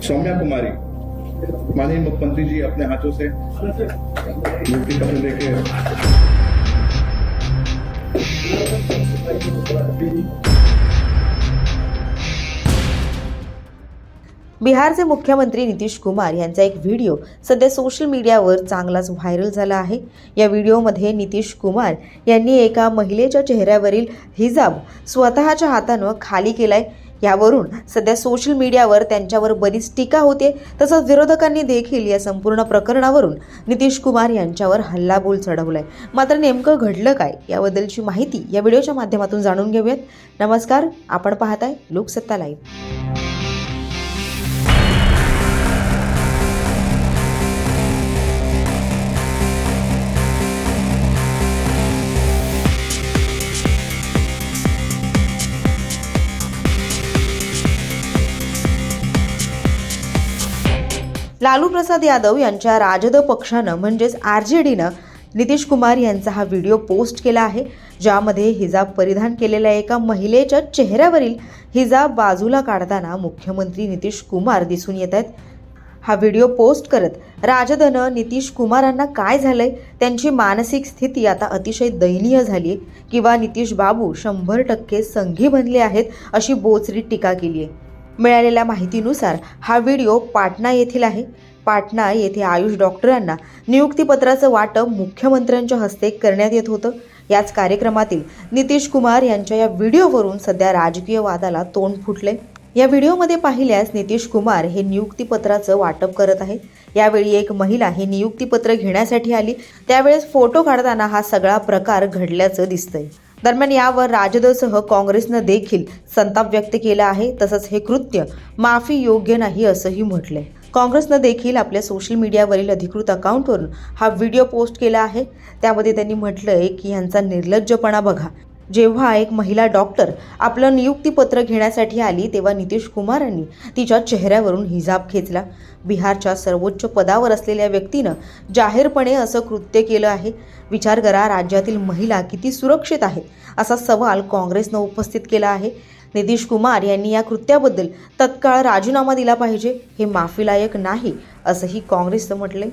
सौम्या कुमारी, माननीय मुख्यमंत्री जी अपने हाथों से नियुक्ति पत्र लेके बिहारचे मुख्यमंत्री नितीश कुमार यांचा एक व्हिडिओ सध्या सोशल मीडियावर चांगलाच व्हायरल झाला आहे। या व्हिडिओमध्ये नितीश कुमार यांनी एका महिलेच्या चेहऱ्यावरील हिजाब स्वतःच्या हाताने खाली केलाय। यावरून सध्या सोशल मीडियावर त्यांच्यावर बरीच टीका होते। तसंच विरोधकांनी देखील या संपूर्ण प्रकरणावरून नितीश कुमार यांच्यावर हल्लाबोल चढवलाय। मात्र नेमकं घडलं काय याबद्दलची माहिती या व्हिडिओच्या माध्यमातून जाणून घेऊयात। नमस्कार, आपण पाहताय लोकसत्ता लाईव्ह। लालू प्रसाद यादव यांच्या राजद पक्षानं म्हणजेच आरजेडीनं नितीश कुमार यांचा हा व्हिडिओ पोस्ट केला आहे, ज्यामध्ये हिजाब परिधान केलेल्या एका महिलेच्या चेहऱ्यावरील हिजाब बाजूला काढताना मुख्यमंत्री नितीश कुमार दिसून येत आहेत। हा व्हिडिओ पोस्ट करत राजदनं नितीश कुमारांना काय झालंय, त्यांची मानसिक स्थिती आता अतिशय दयनीय झाली किंवा नितीश बाबू 100% संघी बनले आहेत अशी बोचरी टीका केली आहे। मिळालेल्या माहितीनुसार हा व्हिडिओ पाटणा येथील आहे। पाटणा येथे आयुष डॉक्टरांना नियुक्तीपत्राचं वाटप मुख्यमंत्र्यांच्या हस्ते करण्यात येत होतं। याच कार्यक्रमातील नितीश कुमार यांच्या या व्हिडिओवरून सध्या राजकीय वादाला तोंड फुटले। या व्हिडिओमध्ये पाहिल्यास नितीश कुमार हे नियुक्तीपत्राचं वाटप करत आहे। यावेळी एक महिला हे नियुक्तीपत्र घेण्यासाठी आली, त्यावेळेस फोटो काढताना हा सगळा प्रकार घडल्याचं दिसतंय। दरम्यान यावर राजदसह काँग्रेसनं देखील संताप व्यक्त केला आहे। तसंच हे कृत्य माफी योग्य नाही असंही म्हटलंय। काँग्रेसनं देखील आपल्या सोशल मीडियावरील अधिकृत अकाउंटवरून हा व्हिडिओ पोस्ट केला आहे। त्यामध्ये त्यांनी म्हटलंय की यांचा निर्लज्जपणा बघा। जेव्हा एक महिला डॉक्टर आपलं नियुक्तीपत्र घेण्यासाठी आली तेव्हा नितीश कुमारांनी तिच्या चेहऱ्यावरून हिजाब खेचला। बिहारच्या सर्वोच्च पदावर असलेल्या व्यक्तीनं जाहीरपणे असं कृत्य केलं आहे। विचार करा, राज्यातील महिला किती सुरक्षित आहेत असा सवाल काँग्रेसनं उपस्थित केला आहे। नितीश कुमार यांनी या कृत्याबद्दल तत्काळ राजीनामा दिला पाहिजे, हे माफीलायक नाही असंही काँग्रेसनं म्हटलंय।